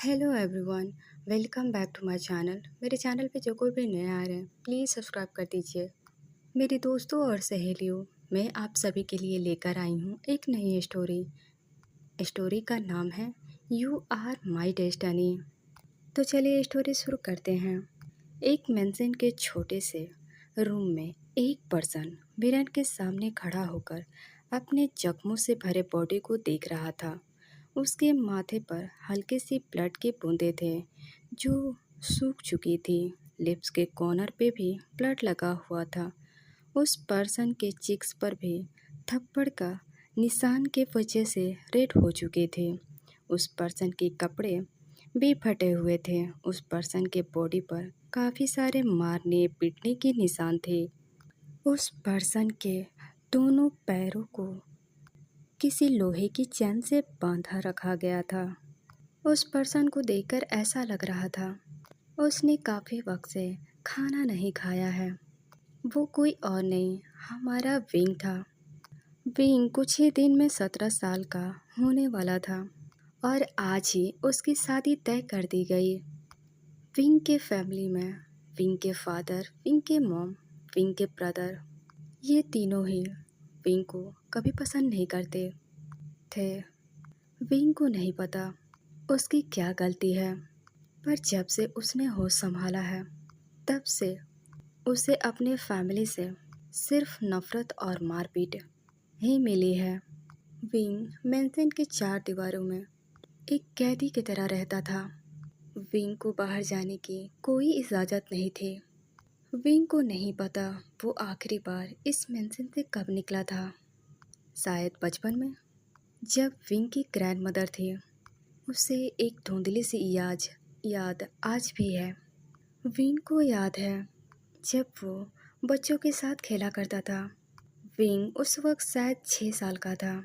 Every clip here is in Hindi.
Hello everyone, welcome back to my channel. मेरे चैनल पे जो कोई भी नए आ रहे हैं प्लीज़ सब्सक्राइब कर दीजिए। मेरे दोस्तों और सहेलियों, मैं आप सभी के लिए लेकर आई हूँ एक नई स्टोरी। स्टोरी का नाम है यू आर माई डेस्टिनी। तो चलिए स्टोरी शुरू करते हैं। एक मेंशन के छोटे से रूम में एक पर्सन मिरर के सामने खड़ा होकर अपने जख्मों से भरे बॉडी को देख रहा था। उसके माथे पर हल्के सी ब्लड के बूंदे थे जो सूख चुकी थी। लिप्स के कॉर्नर पे भी ब्लड लगा हुआ था। उस पर्सन के चिक्स पर भी थप्पड़ का निशान के वजह से रेड हो चुके थे। उस पर्सन के कपड़े भी फटे हुए थे। उस पर्सन के बॉडी पर काफ़ी सारे मारने पीटने के निशान थे। उस पर्सन के दोनों पैरों को किसी लोहे की चैन से बांधा रखा गया था। उस पर्सन को देखकर ऐसा लग रहा था उसने काफ़ी वक्त से खाना नहीं खाया है। वो कोई और नहीं, हमारा विंग था। विंग कुछ ही दिन में 17 साल का होने वाला था और आज ही उसकी शादी तय कर दी गई। विंग के फैमिली में विंग के फादर, विंग के मॉम, विंग के ब्रदर, ये तीनों ही विंग को कभी पसंद नहीं करते थे। विंग को नहीं पता उसकी क्या गलती है, पर जब से उसने होश संभाला है तब से उसे अपने फैमिली से सिर्फ नफरत और मारपीट ही मिली है। विंग मेंशन की 4 दीवारों में एक कैदी की तरह रहता था। विंग को बाहर जाने की कोई इजाज़त नहीं थी। विंग को नहीं पता वो आखिरी बार इस मेंशन से कब निकला था। शायद बचपन में, जब विंग की ग्रैंड मदर थी। उसे एक धुंधली सी याद आज भी है। विंग को याद है जब वो बच्चों के साथ खेला करता था। विंग उस वक्त शायद 6 साल का था।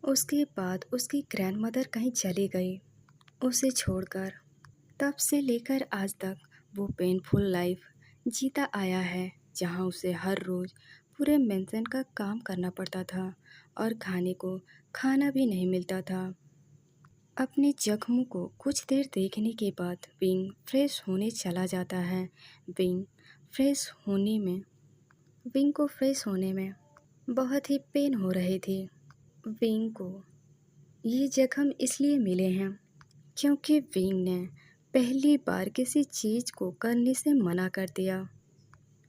उसके बाद उसकी ग्रैंड मदर कहीं चली गई उसे छोड़कर। तब से लेकर आज तक वो पेनफुल लाइफ जीता आया है, जहाँ उसे हर रोज़ पूरे मेंशन का काम करना पड़ता था और खाने को खाना भी नहीं मिलता था। अपने जख्मों को कुछ देर देखने के बाद विंग फ्रेश होने चला जाता है। विंग फ्रेश होने में विंग को फ्रेश होने में बहुत ही पेन हो रही थी। विंग को ये जख्म इसलिए मिले हैं क्योंकि विंग ने पहली बार किसी चीज़ को करने से मना कर दिया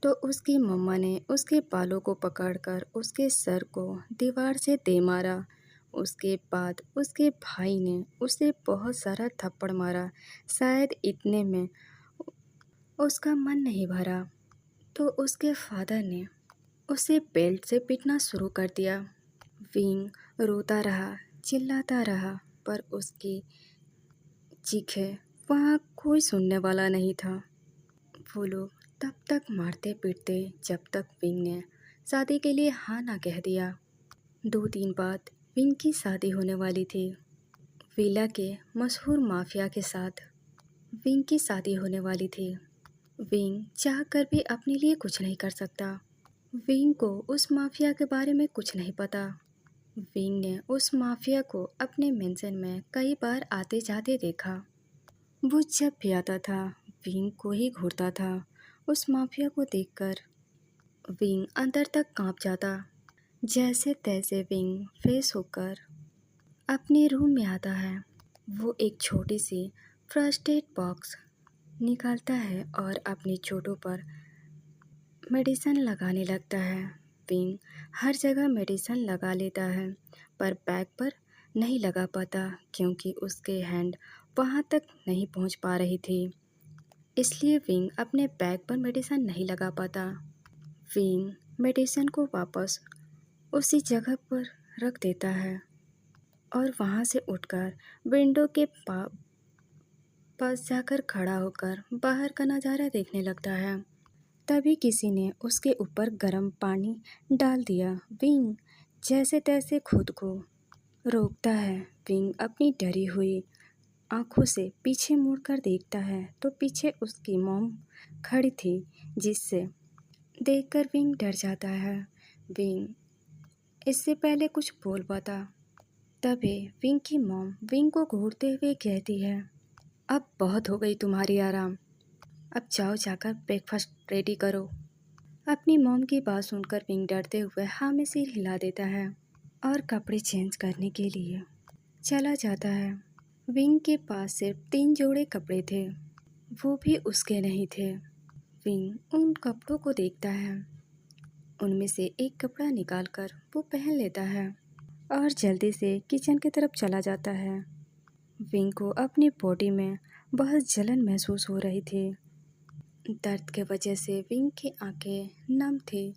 तो उसकी मम्मा ने उसके बालों को पकड़कर उसके सर को दीवार से दे मारा। उसके बाद उसके भाई ने उसे बहुत सारा थप्पड़ मारा। शायद इतने में उसका मन नहीं भरा तो उसके फादर ने उसे बेल्ट से पीटना शुरू कर दिया। विंग रोता रहा, चिल्लाता रहा, पर उसकी चीखें वहाँ कोई सुनने वाला नहीं था। वो लोग तब तक मारते पीटते जब तक विंग ने शादी के लिए हाँ ना कह दिया। 2 दिन बाद विंग की शादी होने वाली थी। विला के मशहूर माफिया के साथ विंग की शादी होने वाली थी। विंग चाह कर भी अपने लिए कुछ नहीं कर सकता। विंग को उस माफिया के बारे में कुछ नहीं पता। विंग ने उस माफिया को अपने मेंशन में कई बार आते जाते देखा। वो जब भी आता था विंग को ही घूरता था। उस माफिया को देखकर विंग अंदर तक कांप जाता। जैसे तैसे विंग फ्रेश होकर अपने रूम में आता है। वो एक छोटी सी फर्स्ट एड बॉक्स निकालता है और अपनी चोटों पर मेडिसिन लगाने लगता है। विंग हर जगह मेडिसिन लगा लेता है पर बैक पर नहीं लगा पाता क्योंकि उसके हैंड वहाँ तक नहीं पहुँच पा रही थी। इसलिए विंग अपने बैग पर मेडिसिन नहीं लगा पाता। विंग मेडिसिन को वापस उसी जगह पर रख देता है और वहाँ से उठकर विंडो के पास जाकर खड़ा होकर बाहर का नज़ारा देखने लगता है। तभी किसी ने उसके ऊपर गर्म पानी डाल दिया। विंग जैसे तैसे खुद को रोकता है। विंग अपनी डरी हुई आंखों से पीछे मुड़कर देखता है तो पीछे उसकी मॉम खड़ी थी, जिससे देखकर विंग डर जाता है। विंग इससे पहले कुछ बोल पाता तभी विंग की मॉम विंग को घूरते हुए कहती है, अब बहुत हो गई तुम्हारी आराम। अब जाओ जाकर ब्रेकफास्ट रेडी करो। अपनी मॉम की बात सुनकर विंग डरते हुए हाँ में सिर हिला देता है और कपड़े चेंज करने के लिए चला जाता है। विंग के पास सिर्फ 3 जोड़े कपड़े थे, वो भी उसके नहीं थे। विंग उन कपड़ों को देखता है, उनमें से एक कपड़ा निकालकर वो पहन लेता है और जल्दी से किचन की तरफ चला जाता है। विंग को अपनी बॉडी में बहुत जलन महसूस हो रही थी। दर्द के वजह से विंग की आंखें नम थी,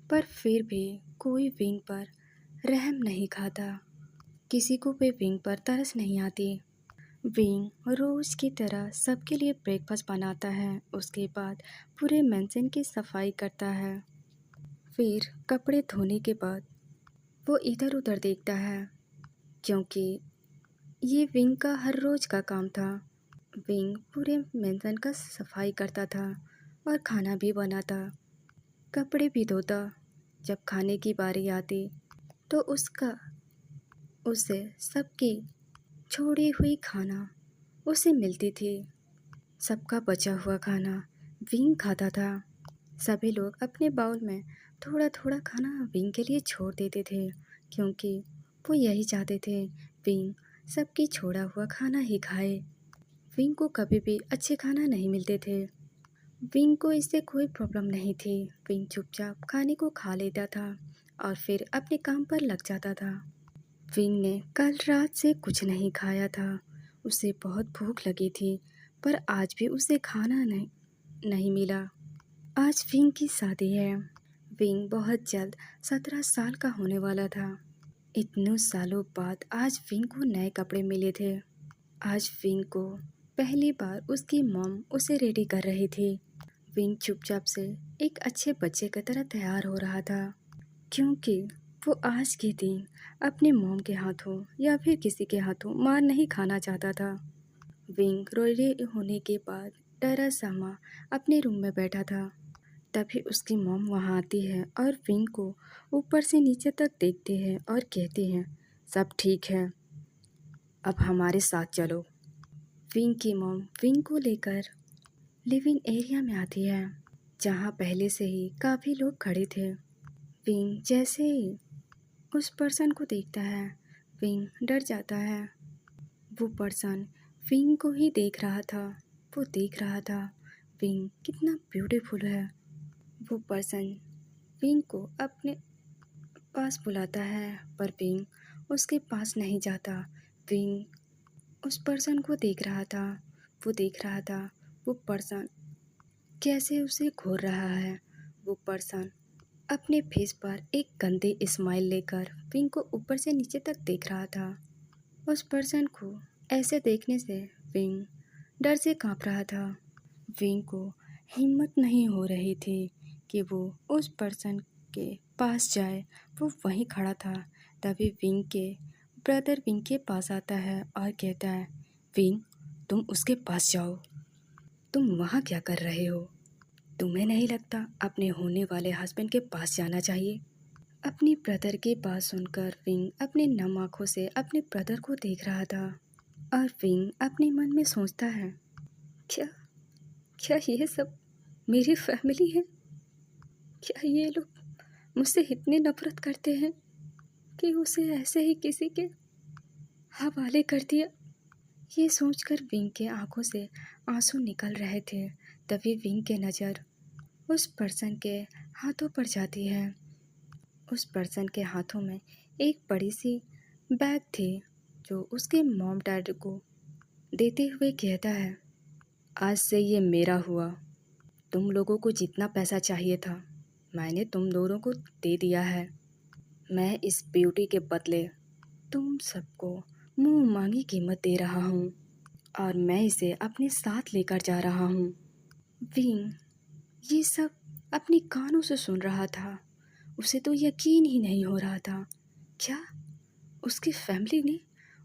पर फिर भी कोई विंग पर रहम नहीं खाता। किसी को भी विंग पर तरस नहीं आती। विंग रोज की तरह सबके लिए ब्रेकफास्ट बनाता है। उसके बाद पूरे मेंशन की सफाई करता है। फिर कपड़े धोने के बाद वो इधर उधर देखता है, क्योंकि ये विंग का हर रोज का काम था। विंग पूरे मेंशन का सफाई करता था और खाना भी बनाता, कपड़े भी धोता। जब खाने की बारी आती तो उसे सबकी छोड़ी हुई खाना उसे मिलती थी। सबका बचा हुआ खाना विंग खाता था। सभी लोग अपने बाउल में थोड़ा थोड़ा खाना विंग के लिए छोड़ देते थे, क्योंकि वो यही चाहते थे विंग सबकी छोड़ा हुआ खाना ही खाए। विंग को कभी भी अच्छे खाना नहीं मिलते थे। विंग को इससे कोई प्रॉब्लम नहीं थी। विंग चुपचाप खाने को खा लेता था और फिर अपने काम पर लग जाता था। विंग ने कल रात से कुछ नहीं खाया था। उसे बहुत भूख लगी थी, पर आज भी उसे खाना नहीं मिला। आज विंग की शादी है। विंग बहुत जल्द 17 साल का होने वाला था। इतने सालों बाद आज विंग को नए कपड़े मिले थे। आज विंग को पहली बार उसकी मॉम उसे रेडी कर रही थी। विंग चुपचाप से एक अच्छे बच्चे की तरह तैयार हो रहा था, क्योंकि वो आज के दिन अपने मॉम के हाथों या फिर किसी के हाथों मार नहीं खाना चाहता था। विंग रेडी होने के बाद डरा सहमा अपने रूम में बैठा था। तभी उसकी मॉम वहाँ आती है और विंग को ऊपर से नीचे तक देखती है और कहती है, सब ठीक है, अब हमारे साथ चलो। विंग की मॉम विंग को लेकर लिविंग एरिया में आती है, जहाँ पहले से ही काफ़ी लोग खड़े थे। विंग जैसे ही उस पर्सन को देखता है, विंग डर जाता है। वो पर्सन विंग को ही देख रहा था। वो देख रहा था विंग कितना ब्यूटीफुल है। वो पर्सन विंग को अपने पास बुलाता है, पर विंग उसके पास नहीं जाता। विंग उस पर्सन को देख रहा था। वो देख रहा था वो पर्सन कैसे उसे घूर रहा है। वो पर्सन अपने फेस पर एक गंदे स्माइल लेकर विंग को ऊपर से नीचे तक देख रहा था। उस पर्सन को ऐसे देखने से विंग डर से कांप रहा था। विंग को हिम्मत नहीं हो रही थी कि वो उस पर्सन के पास जाए। वो वहीं खड़ा था। तभी विंग के ब्रदर विंग के पास आता है और कहता है, विंग तुम उसके पास जाओ। तुम वहाँ क्या कर रहे हो? तुम्हें नहीं लगता अपने होने वाले हस्बैंड के पास जाना चाहिए? अपनी ब्रदर की बात सुनकर विंग अपने नम आँखों से अपने ब्रदर को देख रहा था और विंग अपने मन में सोचता है, क्या क्या ये सब मेरी फैमिली है? क्या ये लोग मुझसे इतनी नफरत करते हैं कि उसे ऐसे ही किसी के हवाले कर दिया? ये सोचकर विंग के आंखों से आंसू निकल रहे थे। तभी विंग की नज़र उस पर्सन के हाथों पर जाती है। उस पर्सन के हाथों में एक बड़ी सी बैग थी, जो उसके मॉम डैड को देते हुए कहता है, आज से ये मेरा हुआ। तुम लोगों को जितना पैसा चाहिए था मैंने तुम दोनों को दे दिया है। मैं इस ब्यूटी के बदले तुम सबको मुंह मांगी कीमत दे रहा हूँ और मैं इसे अपने साथ लेकर जा रहा हूँ। विंग ये सब अपनी कानों से सुन रहा था। उसे तो यकीन ही नहीं हो रहा था। क्या उसकी फैमिली ने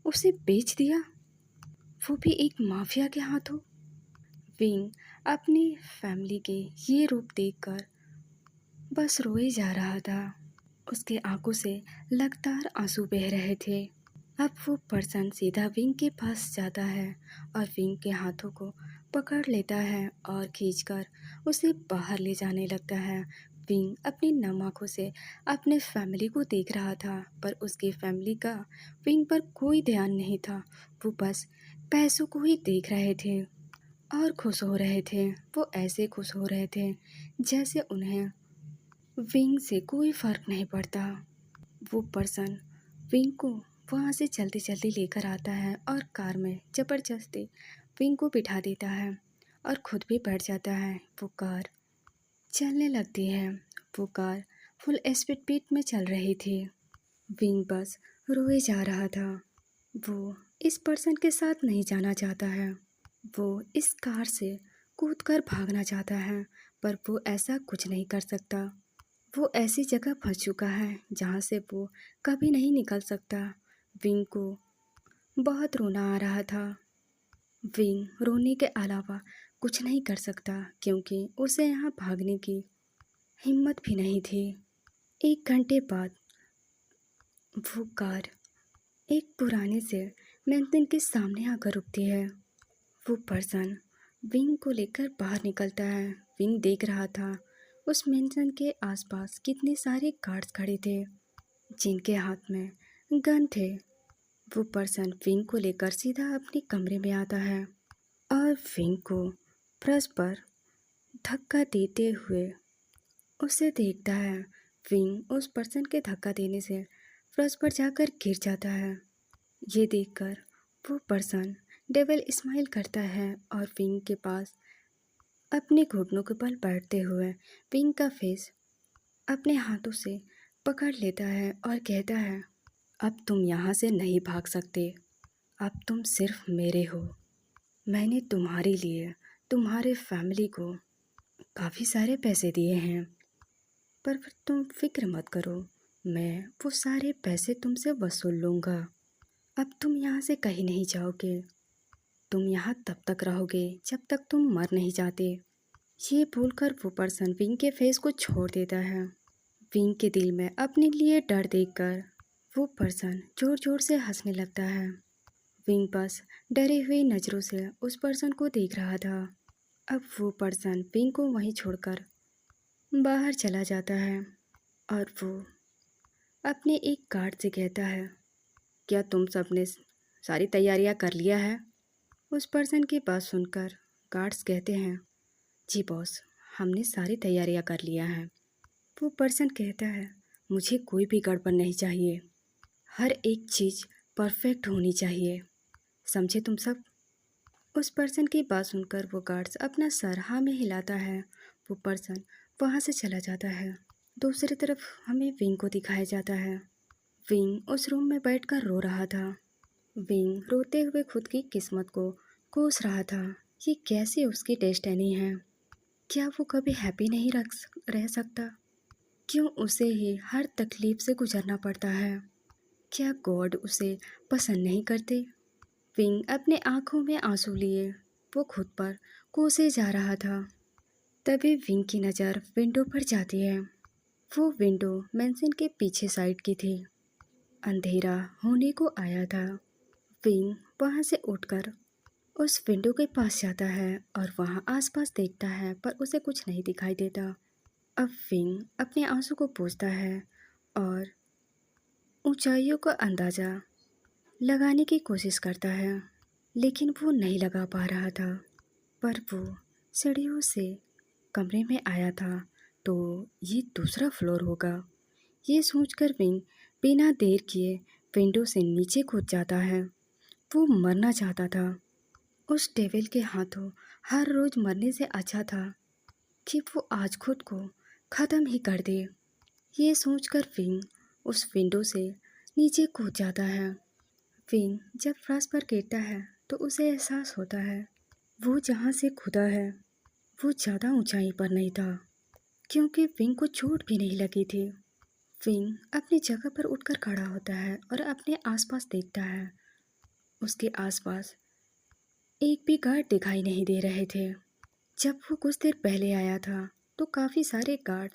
उसे बेच दिया, वो भी एक माफिया के हाथों? विंग अपनी फैमिली के ये रूप देखकर बस रोए जा रहा था। उसके आंखों से लगातार आंसू बह रहे थे। अब वो पर्सन सीधा विंग के पास जाता है और विंग के हाथों को पकड़ लेता है और खींचकर उसे बाहर ले जाने लगता है। विंग अपनी नम आँखों से अपने फैमिली को देख रहा था, पर उसकी फैमिली का विंग पर कोई ध्यान नहीं था। वो बस पैसों को ही देख रहे थे और खुश हो रहे थे। वो ऐसे खुश हो रहे थे जैसे उन्हें विंग से कोई फर्क नहीं पड़ता। वो पर्सन विंग को वहाँ से जल्दी जल्दी लेकर आता है और कार में ज़बरदस्ती विंग को बिठा देता है और खुद भी बैठ जाता है। वो कार चलने लगती है। वो कार फुल स्पीड में चल रही थी। विंग बस रोए जा रहा था। वो इस पर्सन के साथ नहीं जाना चाहता है। वो इस कार से कूदकर भागना चाहता है, पर वो ऐसा कुछ नहीं कर सकता। वो ऐसी जगह फंस चुका है जहाँ से वो कभी नहीं निकल सकता। विंग को बहुत रोना आ रहा था। विंग रोने के अलावा कुछ नहीं कर सकता क्योंकि उसे यहाँ भागने की हिम्मत भी नहीं थी। 1 घंटे बाद वो कार एक पुराने से मैंसन के सामने आकर रुकती है। वो पर्सन विंग को लेकर बाहर निकलता है। विंग देख रहा था उस मैंसन के आसपास कितने सारे गार्ड्स खड़े थे जिनके हाथ में गन थे। वो पर्सन विंग को लेकर सीधा अपने कमरे में आता है और विंग को फर्श पर धक्का देते हुए उसे देखता है। विंग उस पर्सन के धक्का देने से फर्श पर जाकर गिर जाता है। ये देखकर वो पर्सन डेविल स्माइल करता है और विंग के पास अपने घुटनों के बल बैठते हुए विंग का फेस अपने हाथों से पकड़ लेता है और कहता है, अब तुम यहाँ से नहीं भाग सकते। अब तुम सिर्फ मेरे हो। मैंने तुम्हारे लिए तुम्हारे फैमिली को काफ़ी सारे पैसे दिए हैं, पर फिर तुम फिक्र मत करो, मैं वो सारे पैसे तुमसे वसूल लूँगा। अब तुम यहाँ से कहीं नहीं जाओगे। तुम यहाँ तब तक रहोगे जब तक तुम मर नहीं जाते। ये बोलकर वो पर्सन विंग के फेस को छोड़ देता है। विंग के दिल में अपने लिए डर देखकर वो पर्सन ज़ोर ज़ोर से हंसने लगता है। विंग बस डरे हुए नज़रों से उस पर्सन को देख रहा था। अब वो पर्सन विंग को वहीं छोड़कर बाहर चला जाता है और वो अपने एक गार्ड से कहता है, क्या तुम सबने सारी तैयारियां कर लिया है? उस पर्सन की बात सुनकर गार्ड्स कहते हैं, जी बॉस, हमने सारी तैयारियां कर लिया है। वो पर्सन कहता है, मुझे कोई भी गड़बड़ नहीं चाहिए। हर एक चीज़ परफेक्ट होनी चाहिए। समझे तुम सब? उस पर्सन की बात सुनकर वो गार्ड्स अपना सर हाँ में हिलाता है। वो पर्सन वहाँ से चला जाता है। दूसरी तरफ हमें विंग को दिखाया जाता है। विंग उस रूम में बैठकर रो रहा था। विंग रोते हुए खुद की किस्मत को कोस रहा था। ये कैसी उसकी डेस्टिनी है? क्या वो कभी हैप्पी नहीं रह सकता? क्यों उसे ही हर तकलीफ से गुजरना पड़ता है? क्या गॉड उसे पसंद नहीं करते? विंग अपने आंखों में आंसू लिए वो खुद पर कोसे जा रहा था। तभी विंग की नज़र विंडो पर जाती है। वो विंडो मैंसन के पीछे साइड की थी। अंधेरा होने को आया था। विंग वहाँ से उठकर उस विंडो के पास जाता है और वहाँ आसपास देखता है, पर उसे कुछ नहीं दिखाई देता। अब विंग अपने आंसू को पोंछता है और ऊंचाइयों का अंदाज़ा लगाने की कोशिश करता है, लेकिन वो नहीं लगा पा रहा था। पर वो सीढ़ियों से कमरे में आया था, तो ये दूसरा फ्लोर होगा। ये सोचकर विंग बिना देर किए विंडो से नीचे कूद जाता है। वो मरना चाहता था। उस डेविल के हाथों हर रोज़ मरने से अच्छा था कि वो आज खुद को ख़त्म ही कर दे। ये सोचकर विंग उस विंडो से नीचे कूद जाता है। विंग जब फर्श पर गिरता है तो उसे एहसास होता है वो जहाँ से कूदा है वो ज़्यादा ऊंचाई पर नहीं था, क्योंकि विंग को चोट भी नहीं लगी थी। विंग अपनी जगह पर उठकर खड़ा होता है और अपने आसपास देखता है। उसके आसपास एक भी गार्ड दिखाई नहीं दे रहे थे। जब वो कुछ देर पहले आया था तो काफ़ी सारे गार्ड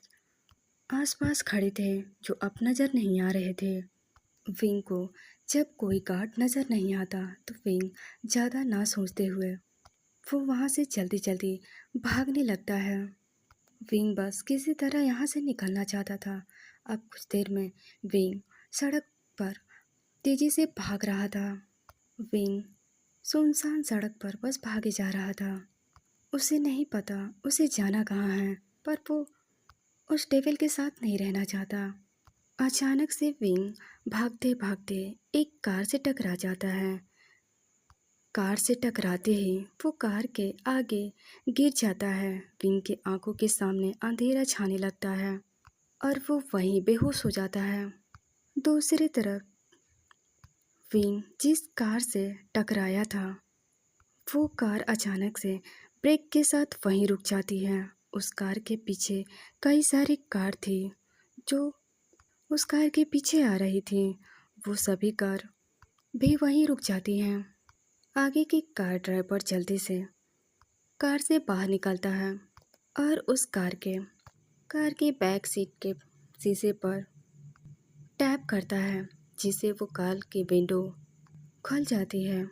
आसपास खड़े थे जो अब नज़र नहीं आ रहे थे। विंग को जब कोई गार्ड नज़र नहीं आता तो विंग ज़्यादा ना सोचते हुए वो वहाँ से जल्दी जल्दी भागने लगता है। विंग बस किसी तरह यहाँ से निकलना चाहता था। अब कुछ देर में विंग सड़क पर तेजी से भाग रहा था। विंग सुनसान सड़क पर बस भागे जा रहा था। उसे नहीं पता उसे जाना कहाँ है, पर वो उस डेविल के साथ नहीं रहना चाहता। अचानक से विंग भागते भागते एक कार से टकरा जाता है। कार से टकराते ही वो कार के आगे गिर जाता है। विंग की आंखों के सामने अंधेरा छाने लगता है और वो वहीं बेहोश हो जाता है। दूसरी तरफ विंग जिस कार से टकराया था वो कार अचानक से ब्रेक के साथ वहीं रुक जाती है। उस कार के पीछे कई सारी कार थी जो उस कार के पीछे आ रही थी। वो सभी कार भी वहीं रुक जाती हैं। आगे की कार ड्राइवर जल्दी से कार से बाहर निकलता है और उस कार की बैक सीट के शीशे पर टैप करता है, जिससे वो कार की विंडो खुल जाती है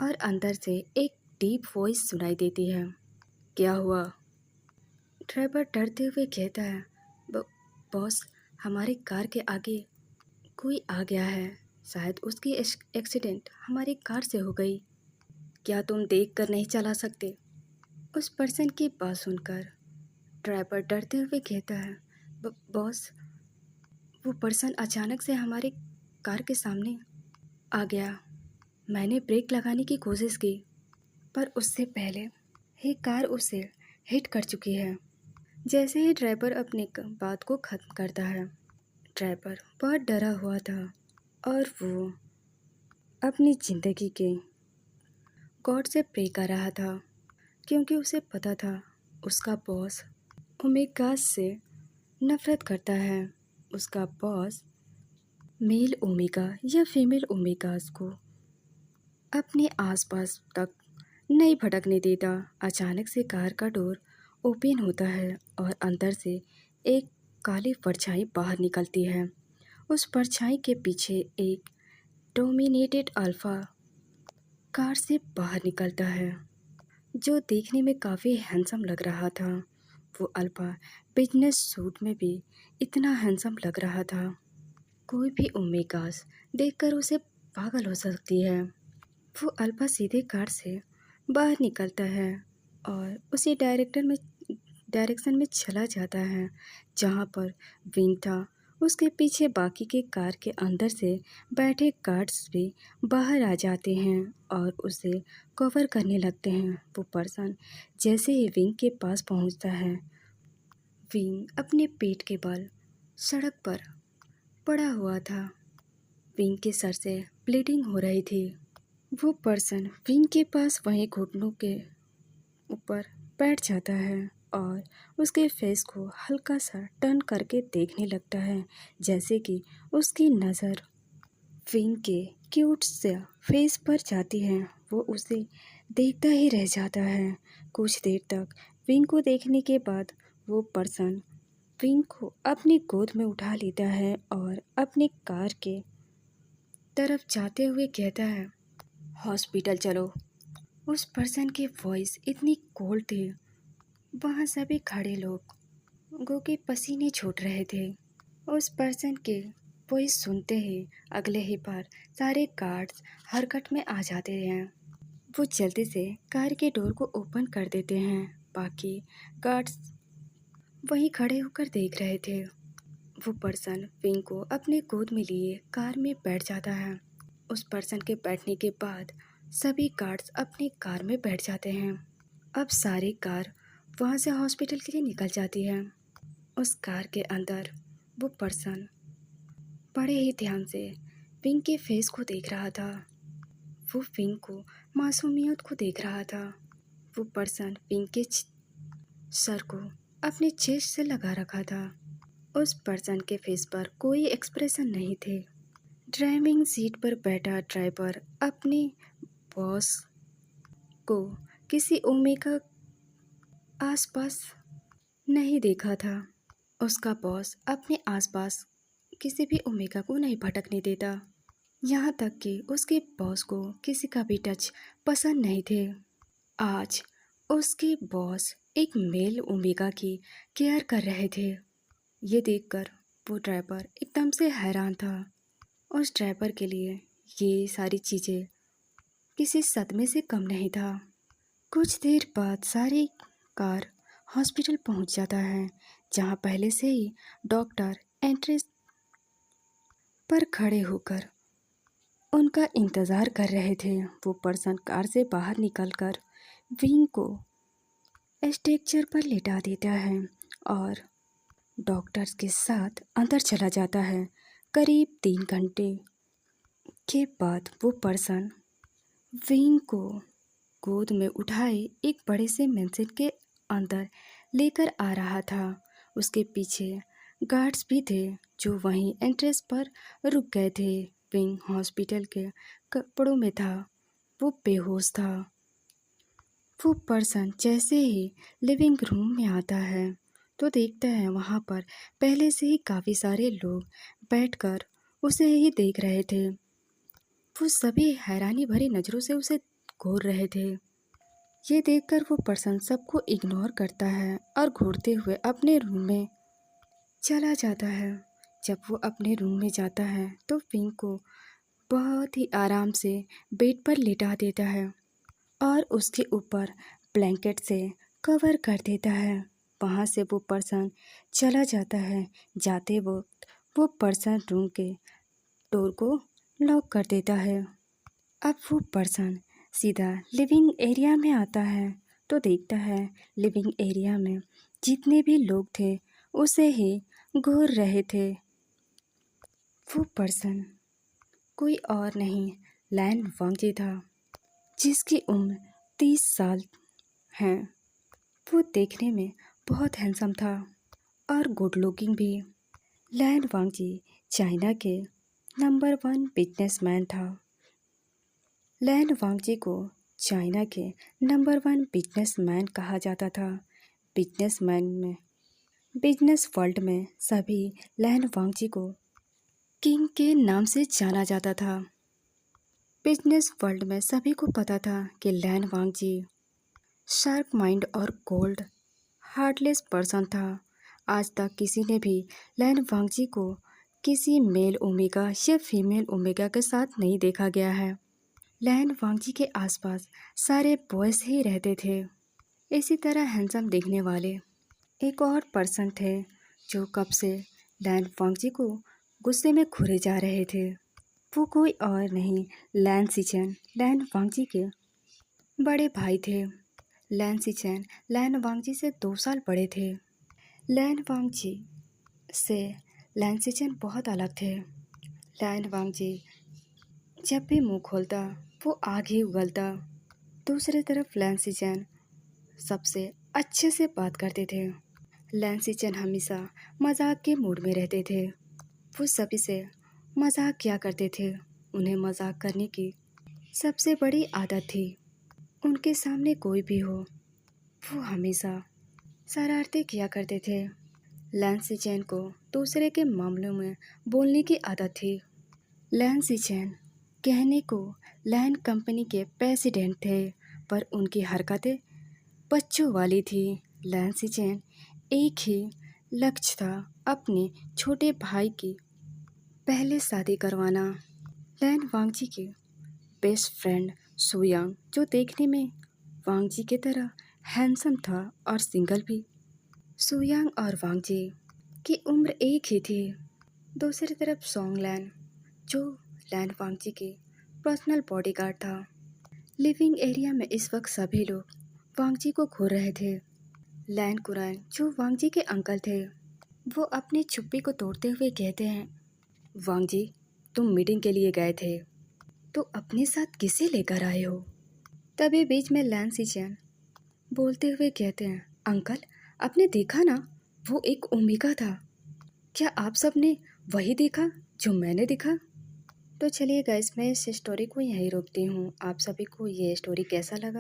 और अंदर से एक डीप वॉइस सुनाई देती है। क्या हुआ? ड्राइवर डरते हुए कहता है, बॉस, हमारी कार के आगे कोई आ गया है। शायद उसकी एक्सीडेंट हमारी कार से हो गई। क्या तुम देख कर नहीं चला सकते? उस पर्सन की बात सुनकर ड्राइवर डरते हुए कहता है, बॉस, वो पर्सन अचानक से हमारे कार के सामने आ गया। मैंने ब्रेक लगाने की कोशिश की, पर उससे पहले ही कार उसे हिट कर चुकी है। जैसे ही ड्राइवर अपनी बात को ख़त्म करता है, ड्राइवर बहुत डरा हुआ था और वो अपनी ज़िंदगी के गॉड से प्रे कर रहा था, क्योंकि उसे पता था उसका बॉस ओमेगास से नफरत करता है। उसका बॉस मेल ओमेगा या फीमेल ओमेगास को अपने आसपास तक नहीं भटकने देता। अचानक से कार का डोर ओपन होता है और अंदर से एक काली परछाई बाहर निकलती है। उस परछाई के पीछे एक डोमिनेटेड अल्फा कार से बाहर निकलता है, जो देखने में काफ़ी हैंडसम लग रहा था। वो अल्फा बिजनेस सूट में भी इतना हैंडसम लग रहा था। कोई भी ओमेगास देखकर उसे पागल हो सकती है। वो अल्फा सीधे कार से बाहर निकलता है और उसी डायरेक्शन में चला जाता है जहाँ पर विंग था। उसके पीछे बाकी के कार के अंदर से बैठे गार्ड्स भी बाहर आ जाते हैं और उसे कवर करने लगते हैं। वो पर्सन जैसे ही विंग के पास पहुंचता है, विंग अपने पेट के बल सड़क पर पड़ा हुआ था। विंग के सर से ब्लीडिंग हो रही थी। वो पर्सन विंग के पास वहीं घुटनों के ऊपर बैठ जाता है और उसके फेस को हल्का सा टर्न करके देखने लगता है, जैसे कि उसकी नज़र विंग के क्यूट से फेस पर जाती है। वो उसे देखता ही रह जाता है। कुछ देर तक विंग को देखने के बाद वो पर्सन विंग को अपनी गोद में उठा लेता है और अपनी कार के तरफ जाते हुए कहता है, हॉस्पिटल चलो। उस पर्सन की वॉइस इतनी कोल्ड थी, वहाँ सभी खड़े लोगों के पसीने छूट रहे थे। उस पर्सन के वॉइस सुनते ही अगले ही बार सारे गार्ड्स हरकत में आ जाते हैं। वो जल्दी से कार के डोर को ओपन कर देते हैं। बाकी गार्ड्स वहीं खड़े होकर देख रहे थे। वो पर्सन विंग को अपने गोद में लिए कार में बैठ जाता है। उस पर्सन के बैठने के बाद सभी गार्ड्स अपनी कार में बैठ जाते हैं। अब सारी कार वहाँ से हॉस्पिटल के लिए निकल जाती है। उस कार के अंदर वो पर्सन बड़े ही ध्यान से विंग के फेस को देख रहा था। वो विंग को मासूमियत को देख रहा था। वो पर्सन विंग के सर को अपने चेस्ट से लगा रखा था। उस पर्सन के फेस पर कोई एक्सप्रेशन नहीं थे। ड्राइविंग सीट पर बैठा ड्राइवर अपने बॉस को किसी ओमेगा आसपास नहीं देखा था। उसका बॉस अपने आसपास किसी भी ओमेगा को नहीं भटकने देता। यहाँ तक कि उसके बॉस को किसी का भी टच पसंद नहीं थे। आज उसके बॉस एक मेल ओमेगा की केयर कर रहे थे। ये देखकर वो ड्राइवर एकदम से हैरान था। उस ड्राइवर के लिए ये सारी चीज़ें किसी सदमे से कम नहीं था। कुछ देर बाद सारी कार हॉस्पिटल पहुंच जाता है, जहां पहले से ही डॉक्टर एंट्रेंस पर खड़े होकर उनका इंतज़ार कर रहे थे। वो पर्सन कार से बाहर निकलकर विंग को स्ट्रेचर पर लेटा देता है और डॉक्टर्स के साथ अंदर चला जाता है। करीब 3 घंटे के बाद वो पर्सन विंग को गोद में उठाए एक बड़े से मेंशन के अंदर लेकर आ रहा था। उसके पीछे गार्ड्स भी थे जो वहीं एंट्रेंस पर रुक गए थे। विंग हॉस्पिटल के कपड़ों में था। वो बेहोश था। वो पर्सन जैसे ही लिविंग रूम में आता है तो देखता है वहाँ पर पहले से ही काफ़ी सारे लोग बैठकर उसे ही देख रहे थे। वो सभी हैरानी भरी नज़रों से उसे घूर रहे थे। ये देखकर वो पर्सन सबको इग्नोर करता है और घूरते हुए अपने रूम में चला जाता है। जब वो अपने रूम में जाता है तो विंग को बहुत ही आराम से बेड पर लेटा देता है और उसके ऊपर ब्लैंकेट से कवर कर देता है। वहाँ से वो पर्सन चला जाता है। जाते वक्त वो पर्सन रूम के डोर को लॉक कर देता है। अब वो पर्सन सीधा लिविंग एरिया में आता है तो देखता है लिविंग एरिया में जितने भी लोग थे उसे ही घूर रहे थे। वो पर्सन कोई और नहीं लैन वांगजी था, जिसकी उम्र 30 साल है। वो देखने में बहुत हैंडसम था और गुड लुकिंग भी। लैन वांगजी चाइना के नंबर 1 बिजनेसमैन था। लैन वांगजी को चाइना के नंबर 1 बिजनेसमैन कहा जाता था। बिजनेस वर्ल्ड में सभी लैन वांगजी को किंग के नाम से जाना जाता था। बिजनेस वर्ल्ड में सभी को पता था कि लैन वांगजी शार्प माइंड और कोल्ड हार्टलेस पर्सन था। आज तक किसी ने भी लैन वांगजी को किसी मेल ओमेगा या फीमेल ओमेगा के साथ नहीं देखा गया है। लैन वांगजी के आसपास सारे बॉयज़ ही रहते थे। इसी तरह हैंडसम दिखने वाले एक और पर्सन थे जो कब से लैन वांगजी को गुस्से में घूरे जा रहे थे। वो कोई और नहीं लैन सीचेन लैन वांगजी के बड़े भाई थे। लैन सीचेन लैन वांगजी से 2 साल बड़े थे। लैन वांगजी से लैन सीचेन बहुत अलग थे। लैन वांगजी जब भी मुंह खोलता वो आग ही उगलता। दूसरी तरफ लैन सीचेन सबसे अच्छे से बात करते थे। लैन सीचेन हमेशा मजाक के मूड में रहते थे। वो सभी से मजाक किया करते थे। उन्हें मजाक करने की सबसे बड़ी आदत थी। उनके सामने कोई भी हो वो हमेशा शरारतें किया करते थे। लैन सीचेन को दूसरे के मामलों में बोलने की आदत थी। लैन सीचेन कहने को लैन कंपनी के प्रेसिडेंट थे, पर उनकी हरकतें बच्चों वाली थी। लैन सीचेन एक ही लक्ष्य था, अपने छोटे भाई की पहले शादी करवाना। लैन वांगजी के बेस्ट फ्रेंड सुयांग, जो देखने में वांगजी की तरह हैंडसम था और सिंगल भी। सुयांग और वांगजी की उम्र एक ही थी। दूसरी तरफ सोंगलैन, जो लैन वांगजी की पर्सनल बॉडीगार्ड था। लिविंग एरिया में इस वक्त सभी लोग वांगजी को घूर रहे थे। लैन कुरैन, जो वांगजी के अंकल थे, वो अपनी चुप्पी को तोड़ते हुए कहते हैं, वांगजी, तुम मीटिंग के लिए गए थे तो अपने साथ किसे लेकर आए हो? तभी बीच में लैन सीचेन बोलते हुए कहते हैं, अंकल, आपने देखा ना, वो एक ओमेगा था। क्या आप सब ने वही देखा जो मैंने देखा? तो चलिए गाइस, मैं इस स्टोरी को यहीं रोकती हूँ। आप सभी को ये स्टोरी कैसा लगा?